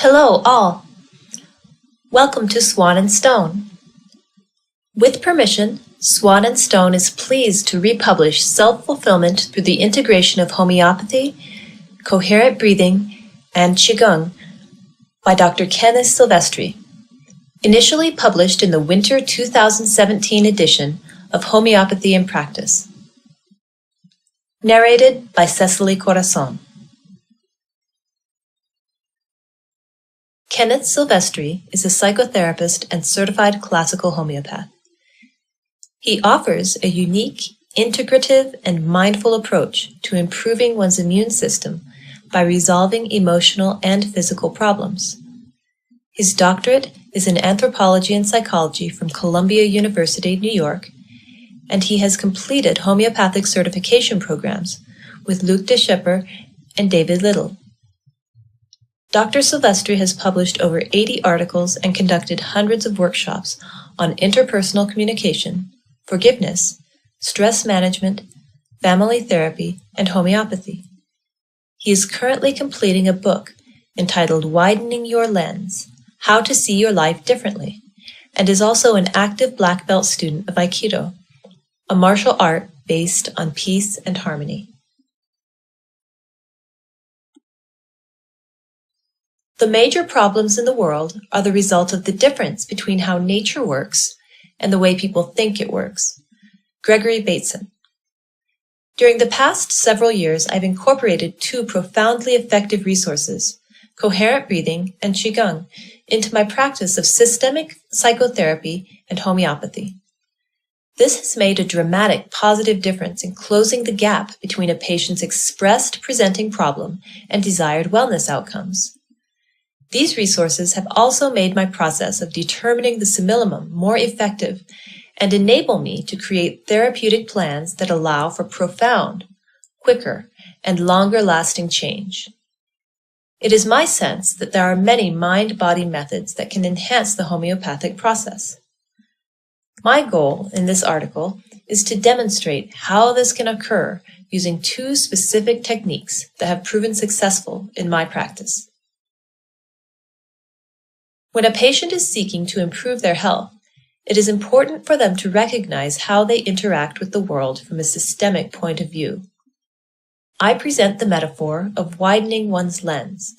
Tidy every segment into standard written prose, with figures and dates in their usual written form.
Hello, all. Welcome to Swan and Stone. With permission, Swan and Stone is pleased to republish Self-Fulfillment through the integration of Homeopathy, Coherent Breathing, and Qigong by Dr. Kenneth Silvestri, initially published in the Winter 2017 edition of Homeopathy in Practice. Narrated by Cecily Corazon. Kenneth Silvestri is a psychotherapist and certified classical homeopath. He offers a unique, integrative, and mindful approach to improving one's immune system by resolving emotional and physical problems. His doctorate is in anthropology and psychology from Columbia University, New York, and he has completed homeopathic certification programs with Luc Deschepper and David Little. Dr. Silvestri has published over 80 articles and conducted hundreds of workshops on interpersonal communication, forgiveness, stress management, family therapy, and homeopathy. He is currently completing a book entitled Widening Your Lens: How to See Your Life Differently, and is also an active black belt student of Aikido, a martial art based on peace and harmony. The major problems in the world are the result of the difference between how nature works and the way people think it works. Gregory Bateson. During the past several years, I've incorporated two profoundly effective resources, Coherent Breathing and Qigong, into my practice of systemic psychotherapy and homeopathy. This has made a dramatic positive difference in closing the gap between a patient's expressed presenting problem and desired wellness outcomes. These resources have also made my process of determining the simillimum more effective and enable me to create therapeutic plans that allow for profound, quicker, and longer-lasting change. It is my sense that there are many mind-body methods that can enhance the homeopathic process. My goal in this article is to demonstrate how this can occur using two specific techniques that have proven successful in my practice. When a patient is seeking to improve their health, it is important for them to recognize how they interact with the world from a systemic point of view. I present the metaphor of widening one's lens.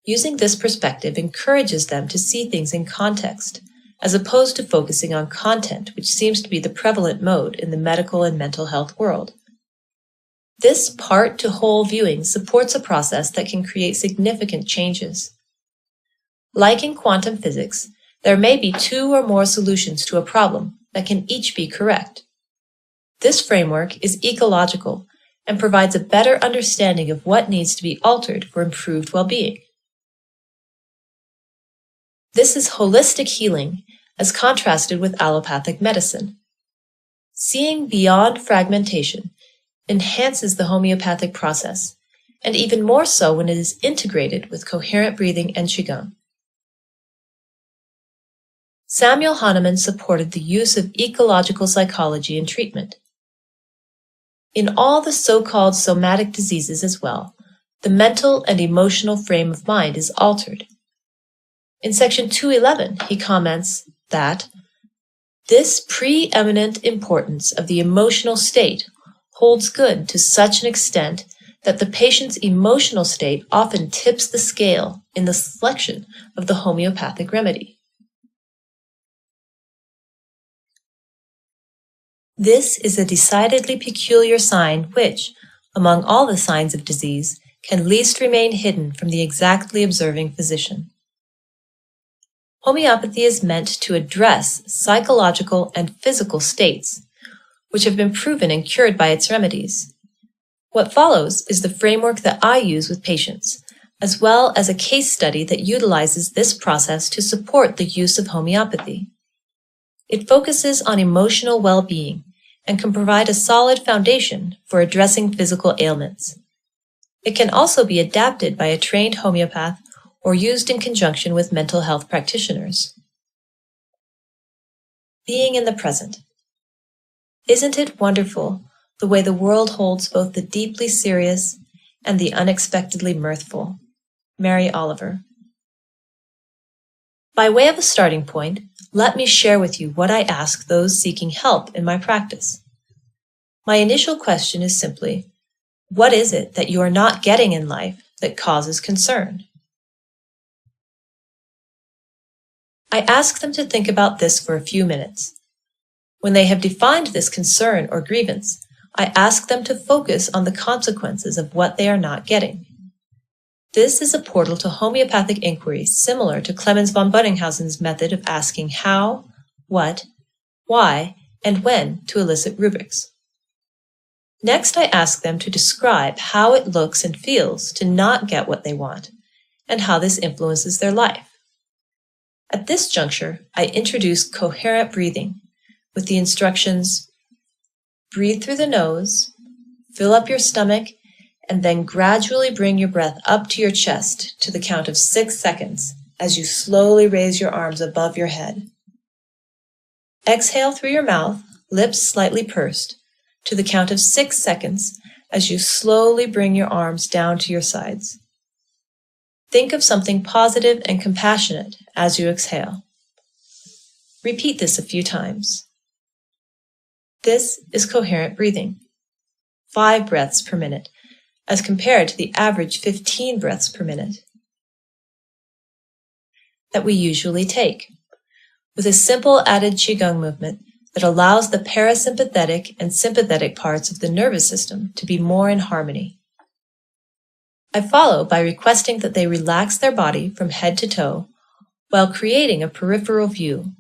Using this perspective encourages them to see things in context, as opposed to focusing on content, which seems to be the prevalent mode in the medical and mental health world. This part-to-whole viewing supports a process that can create significant changes. Like in quantum physics, there may be two or more solutions to a problem that can each be correct. This framework is ecological and provides a better understanding of what needs to be altered for improved well-being. This is holistic healing as contrasted with allopathic medicine. Seeing beyond fragmentation enhances the homeopathic process, and even more so when it is integrated with coherent breathing and Qigong. Samuel Hahnemann supported the use of ecological psychology in treatment. In all the so-called somatic diseases as well, the mental and emotional frame of mind is altered. In section 211, he comments that this preeminent importance of the emotional state holds good to such an extent that the patient's emotional state often tips the scale in the selection of the homeopathic remedy. This is a decidedly peculiar sign which, among all the signs of disease, can least remain hidden from the exactly observing physician. Homeopathy is meant to address psychological and physical states, which have been proven and cured by its remedies. What follows is the framework that I use with patients, as well as a case study that utilizes this process to support the use of homeopathy. It focuses on emotional well-being and can provide a solid foundation for addressing physical ailments. It can also be adapted by a trained homeopath or used in conjunction with mental health practitioners. Being in the present. Isn't it wonderful the way the world holds both the deeply serious and the unexpectedly mirthful? Mary Oliver. By way of a starting point, let me share with you what I ask those seeking help in my practice. My initial question is simply, what is it that you are not getting in life that causes concern? I ask them to think about this for a few minutes. When they have defined this concern or grievance, I ask them to focus on the consequences of what they are not getting. This is a portal to homeopathic inquiry similar to Clemens von Bunninghausen's method of asking how, what, why, and when to elicit rubrics. Next, I ask them to describe how it looks and feels to not get what they want, and how this influences their life. At this juncture, I introduce coherent breathing with the instructions, breathe through the nose, fill up your stomach, and then gradually bring your breath up to your chest to the count of 6 seconds as you slowly raise your arms above your head. Exhale through your mouth, lips slightly pursed, to the count of 6 seconds as you slowly bring your arms down to your sides. Think of something positive and compassionate as you exhale. Repeat this a few times. This is coherent breathing, 5 breaths per minute, as compared to the average 15 breaths per minute that we usually take, with a simple added Qigong movement that allows the parasympathetic and sympathetic parts of the nervous system to be more in harmony. I follow by requesting that they relax their body from head to toe while creating a peripheral view.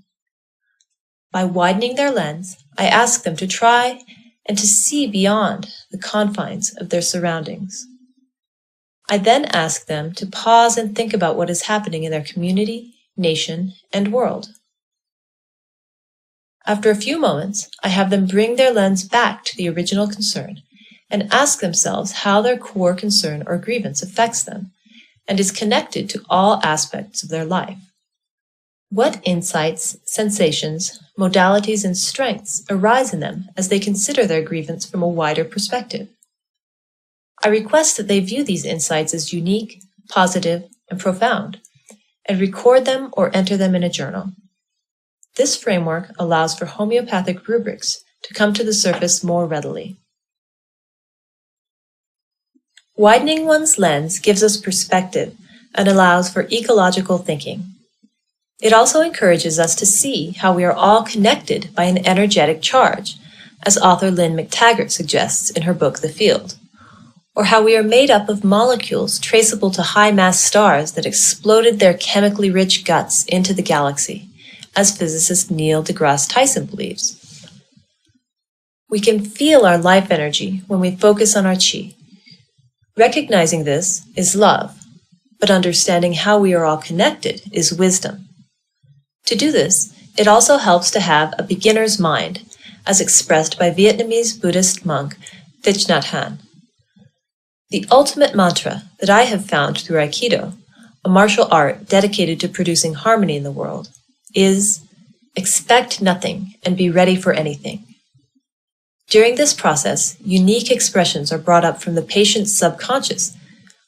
By widening their lens, I ask them to try and to see beyond the confines of their surroundings. I then ask them to pause and think about what is happening in their community, nation, and world. After a few moments, I have them bring their lens back to the original concern and ask themselves how their core concern or grievance affects them and is connected to all aspects of their life. What insights, sensations, modalities, and strengths arise in them as they consider their grievance from a wider perspective? I request that they view these insights as unique, positive, and profound, and record them or enter them in a journal. This framework allows for homeopathic rubrics to come to the surface more readily. Widening one's lens gives us perspective and allows for ecological thinking. It also encourages us to see how we are all connected by an energetic charge, as author Lynn McTaggart suggests in her book The Field, or how we are made up of molecules traceable to high-mass stars that exploded their chemically rich guts into the galaxy, as physicist Neil deGrasse Tyson believes. We can feel our life energy when we focus on our qi. Recognizing this is love, but understanding how we are all connected is wisdom. To do this, it also helps to have a beginner's mind, as expressed by Vietnamese Buddhist monk Thich Nhat Hanh. The ultimate mantra that I have found through Aikido, a martial art dedicated to producing harmony in the world, is expect nothing and be ready for anything. During this process, unique expressions are brought up from the patient's subconscious,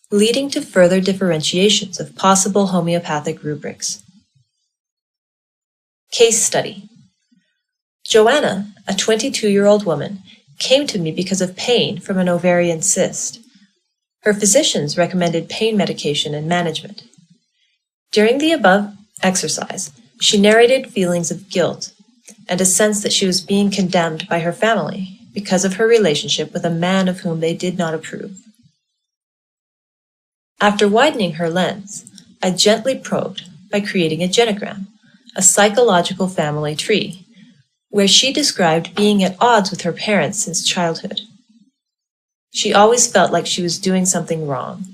leading to further differentiations of possible homeopathic rubrics. Case study. Joanna, a 22-year-old woman, came to me because of pain from an ovarian cyst. Her physicians recommended pain medication and management. During the above exercise, she narrated feelings of guilt and a sense that she was being condemned by her family because of her relationship with a man of whom they did not approve. After widening her lens, I gently probed by creating a genogram, a psychological family tree, where she described being at odds with her parents since childhood. She always felt like she was doing something wrong.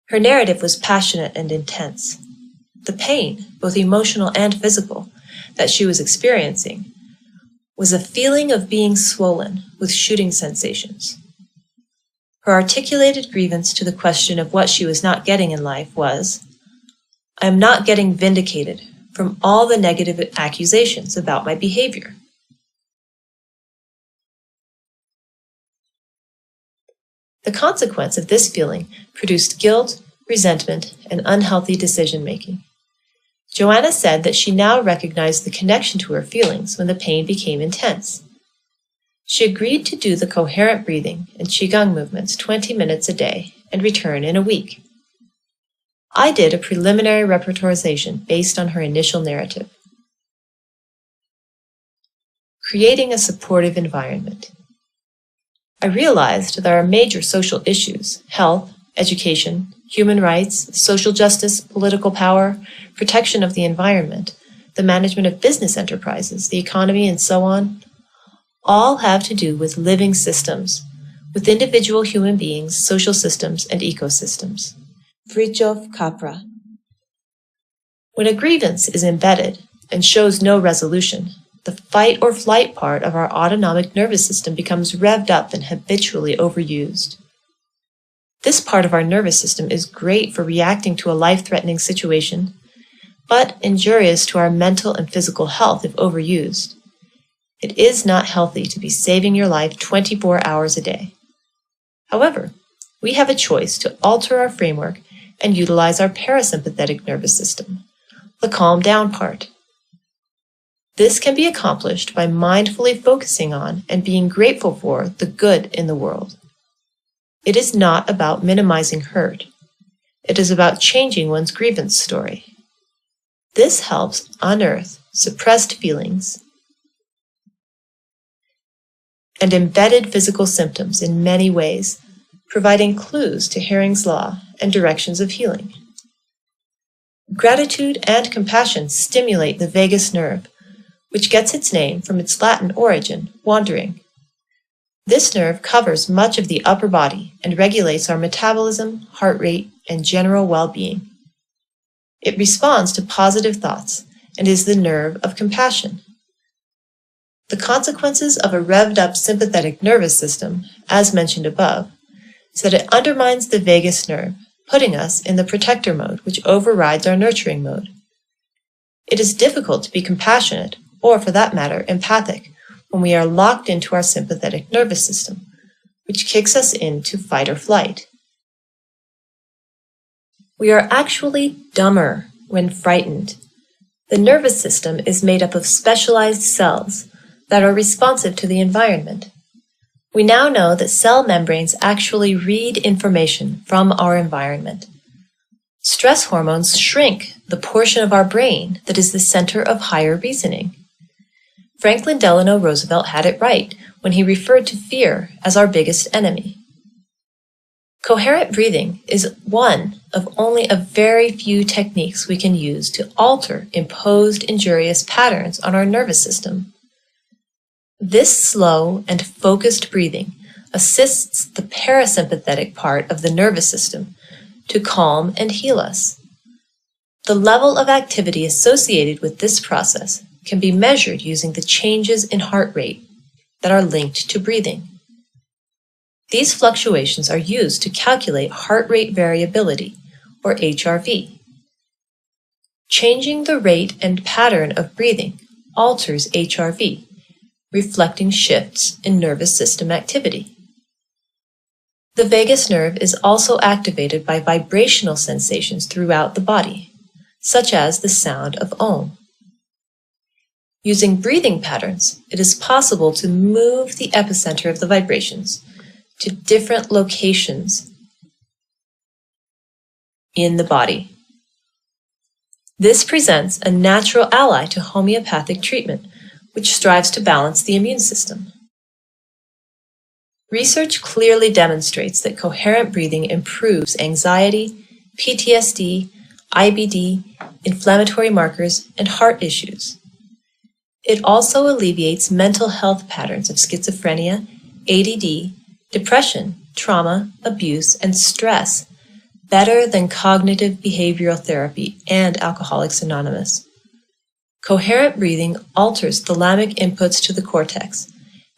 Her narrative was passionate and intense. The pain, both emotional and physical, that she was experiencing was a feeling of being swollen with shooting sensations. Her articulated grievance to the question of what she was not getting in life was, I am not getting vindicated from all the negative accusations about my behavior. The consequence of this feeling produced guilt, resentment, and unhealthy decision-making. Joanna said that she now recognized the connection to her feelings when the pain became intense. She agreed to do the coherent breathing and Qigong movements 20 minutes a day and return in a week. I did a preliminary repertorization based on her initial narrative. Creating a supportive environment. I realized there are major social issues: health, education, human rights, social justice, political power, protection of the environment, the management of business enterprises, the economy, and so on. All have to do with living systems, with individual human beings, social systems, and ecosystems. Fritjof Capra. When a grievance is embedded and shows no resolution, the fight or flight part of our autonomic nervous system becomes revved up and habitually overused. This part of our nervous system is great for reacting to a life-threatening situation, but injurious to our mental and physical health if overused. It is not healthy to be saving your life 24 hours a day. However, we have a choice to alter our framework and utilize our parasympathetic nervous system, the calm down part. This can be accomplished by mindfully focusing on and being grateful for the good in the world. It is not about minimizing hurt. It is about changing one's grievance story. This helps unearth suppressed feelings and embedded physical symptoms in many ways, providing clues to Hering's Law and directions of healing. Gratitude and compassion stimulate the vagus nerve, which gets its name from its Latin origin, wandering. This nerve covers much of the upper body and regulates our metabolism, heart rate, and general well-being. It responds to positive thoughts and is the nerve of compassion. The consequences of a revved-up sympathetic nervous system, as mentioned above, is that it undermines the vagus nerve, putting us in the protector mode, which overrides our nurturing mode. It is difficult to be compassionate, or for that matter, empathic, when we are locked into our sympathetic nervous system, which kicks us into fight or flight. We are actually dumber when frightened. The nervous system is made up of specialized cells that are responsive to the environment. We now know that cell membranes actually read information from our environment. Stress hormones shrink the portion of our brain that is the center of higher reasoning. Franklin Delano Roosevelt had it right when he referred to fear as our biggest enemy. Coherent breathing is one of only a very few techniques we can use to alter imposed injurious patterns on our nervous system. This slow and focused breathing assists the parasympathetic part of the nervous system to calm and heal us. The level of activity associated with this process can be measured using the changes in heart rate that are linked to breathing. These fluctuations are used to calculate heart rate variability, or HRV. Changing the rate and pattern of breathing alters HRV, reflecting shifts in nervous system activity. The vagus nerve is also activated by vibrational sensations throughout the body, such as the sound of Om. Using breathing patterns, it is possible to move the epicenter of the vibrations to different locations in the body. This presents a natural ally to homeopathic treatment, which strives to balance the immune system. Research clearly demonstrates that coherent breathing improves anxiety, PTSD, IBD, inflammatory markers, and heart issues. It also alleviates mental health patterns of schizophrenia, ADD, depression, trauma, abuse, and stress better than cognitive behavioral therapy and Alcoholics Anonymous. Coherent breathing alters thalamic inputs to the cortex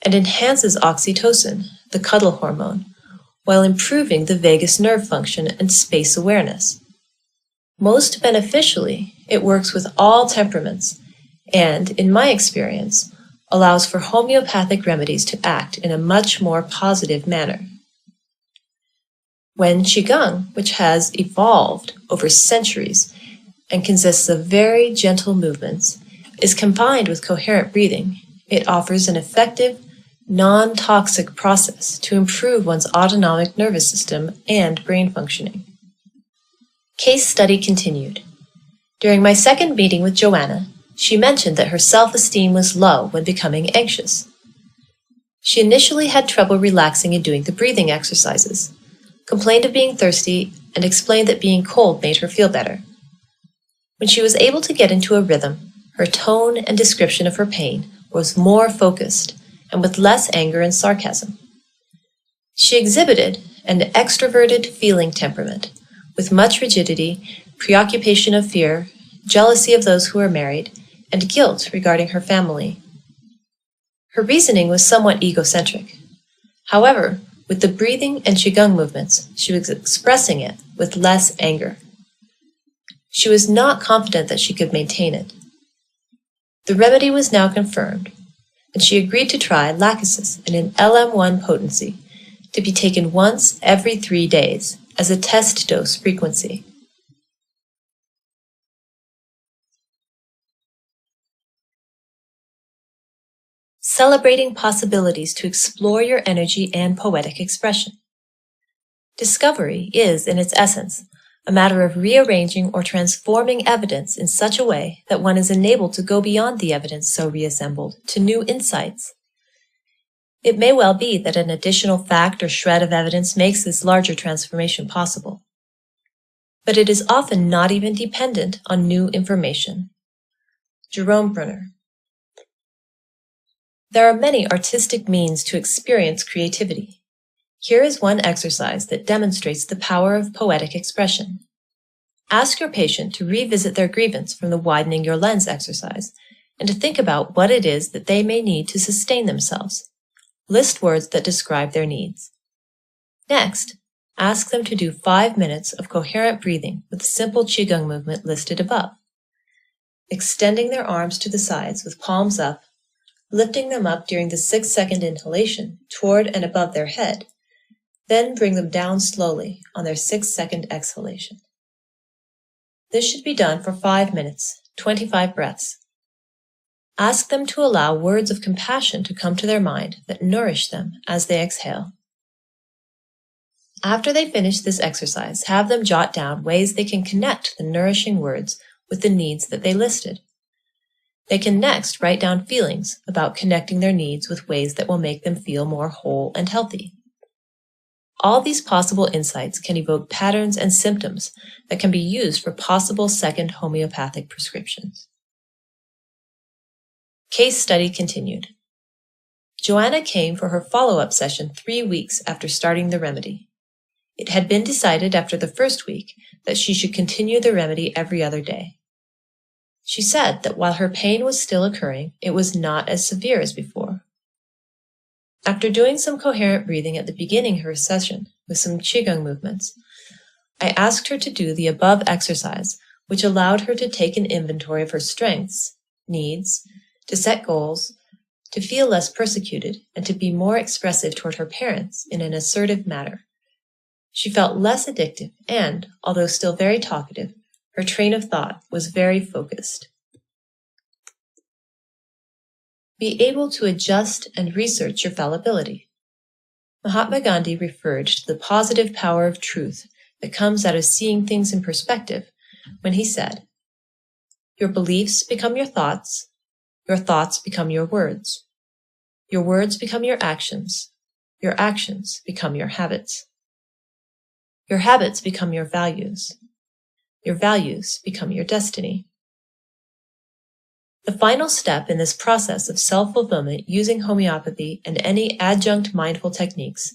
and enhances oxytocin, the cuddle hormone, while improving the vagus nerve function and space awareness. Most beneficially, it works with all temperaments and, in my experience, allows for homeopathic remedies to act in a much more positive manner. When Qigong, which has evolved over centuries and consists of very gentle movements, is combined with coherent breathing, it offers an effective, non-toxic process to improve one's autonomic nervous system and brain functioning. Case study continued. During my second meeting with Joanna, she mentioned that her self-esteem was low when becoming anxious. She initially had trouble relaxing and doing the breathing exercises, complained of being thirsty, and explained that being cold made her feel better. When she was able to get into a rhythm, her tone and description of her pain was more focused and with less anger and sarcasm. She exhibited an extroverted feeling temperament with much rigidity, preoccupation of fear, jealousy of those who were married, and guilt regarding her family. Her reasoning was somewhat egocentric. However, with the breathing and Qigong movements, she was expressing it with less anger. She was not confident that she could maintain it. The remedy was now confirmed, and she agreed to try lachesis in an LM1 potency to be taken once every 3 days as a test dose frequency. Celebrating possibilities to explore your energy and poetic expression. Discovery is, in its essence, a matter of rearranging or transforming evidence in such a way that one is enabled to go beyond the evidence so reassembled to new insights. It may well be that an additional fact or shred of evidence makes this larger transformation possible. But it is often not even dependent on new information. Jerome Brunner. There are many artistic means to experience creativity. Here is one exercise that demonstrates the power of poetic expression. Ask your patient to revisit their grievance from the widening your lens exercise and to think about what it is that they may need to sustain themselves. List words that describe their needs. Next, ask them to do 5 minutes of coherent breathing with the simple Qigong movement listed above. Extending their arms to the sides with palms up, lifting them up during the 6-second inhalation toward and above their head, then bring them down slowly on their 6-second exhalation. This should be done for 5 minutes, 25 breaths. Ask them to allow words of compassion to come to their mind that nourish them as they exhale. After they finish this exercise, have them jot down ways they can connect the nourishing words with the needs that they listed. They can next write down feelings about connecting their needs with ways that will make them feel more whole and healthy. All these possible insights can evoke patterns and symptoms that can be used for possible second homeopathic prescriptions. Case study continued. Joanna came for her follow-up session 3 weeks after starting the remedy. It had been decided after the first week that she should continue the remedy every other day. She said that while her pain was still occurring, it was not as severe as before. After doing some coherent breathing at the beginning of her session with some Qigong movements, I asked her to do the above exercise, which allowed her to take an inventory of her strengths, needs, to set goals, to feel less persecuted, and to be more expressive toward her parents in an assertive manner. She felt less addictive and, although still very talkative, her train of thought was very focused. Be able to adjust and research your fallibility. Mahatma Gandhi referred to the positive power of truth that comes out of seeing things in perspective when he said, "Your beliefs become your thoughts become your words become your actions become your habits become your values become your destiny." The final step in this process of self-fulfillment using homeopathy and any adjunct mindful techniques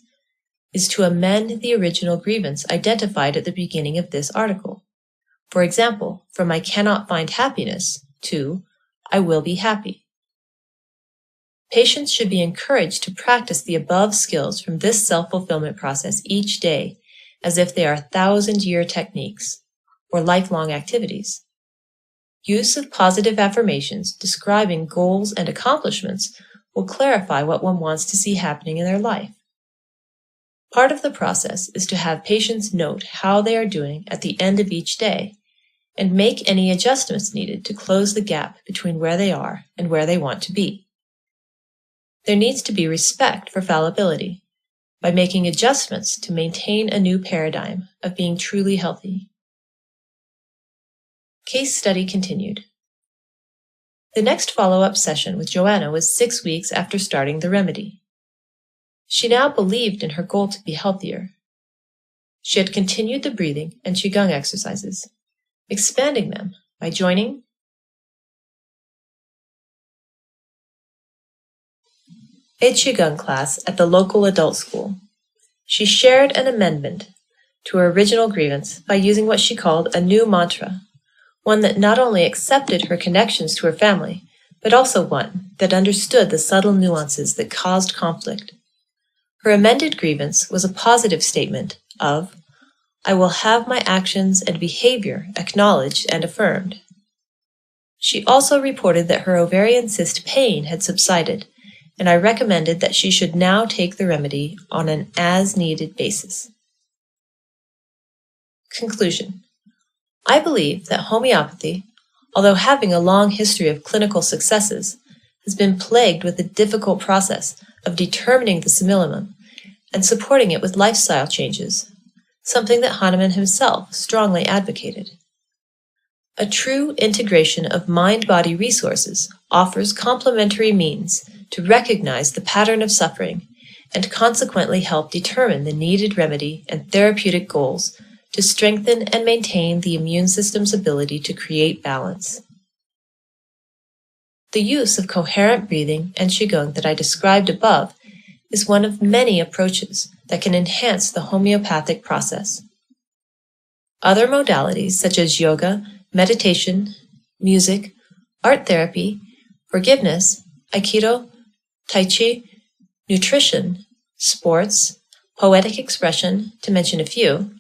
is to amend the original grievance identified at the beginning of this article. For example, from "I cannot find happiness" to "I will be happy." Patients should be encouraged to practice the above skills from this self-fulfillment process each day as if they are 1,000-year techniques or lifelong activities. Use of positive affirmations describing goals and accomplishments will clarify what one wants to see happening in their life. Part of the process is to have patients note how they are doing at the end of each day and make any adjustments needed to close the gap between where they are and where they want to be. There needs to be respect for fallibility by making adjustments to maintain a new paradigm of being truly healthy. Case study continued. The next follow-up session with Joanna was 6 weeks after starting the remedy. She now believed in her goal to be healthier. She had continued the breathing and Qigong exercises, expanding them by joining a Qigong class at the local adult school. She shared an amendment to her original grievance by using what she called a new mantra, one that not only accepted her connections to her family, but also one that understood the subtle nuances that caused conflict. Her amended grievance was a positive statement of, "I will have my actions and behavior acknowledged and affirmed." She also reported that her ovarian cyst pain had subsided, and I recommended that she should now take the remedy on an as-needed basis. Conclusion. I believe that homeopathy, although having a long history of clinical successes, has been plagued with the difficult process of determining the simillimum and supporting it with lifestyle changes, something that Hahnemann himself strongly advocated. A true integration of mind-body resources offers complementary means to recognize the pattern of suffering and consequently help determine the needed remedy and therapeutic goals to strengthen and maintain the immune system's ability to create balance. The use of coherent breathing and Qigong that I described above is one of many approaches that can enhance the homeopathic process. Other modalities such as yoga, meditation, music, art therapy, forgiveness, aikido, tai chi, nutrition, sports, poetic expression, to mention a few,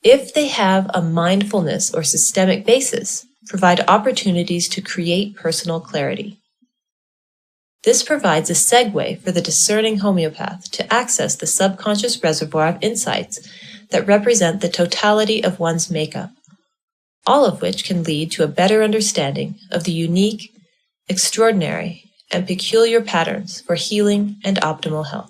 if they have a mindfulness or systemic basis, provide opportunities to create personal clarity. This provides a segue for the discerning homeopath to access the subconscious reservoir of insights that represent the totality of one's makeup, all of which can lead to a better understanding of the unique, extraordinary, and peculiar patterns for healing and optimal health.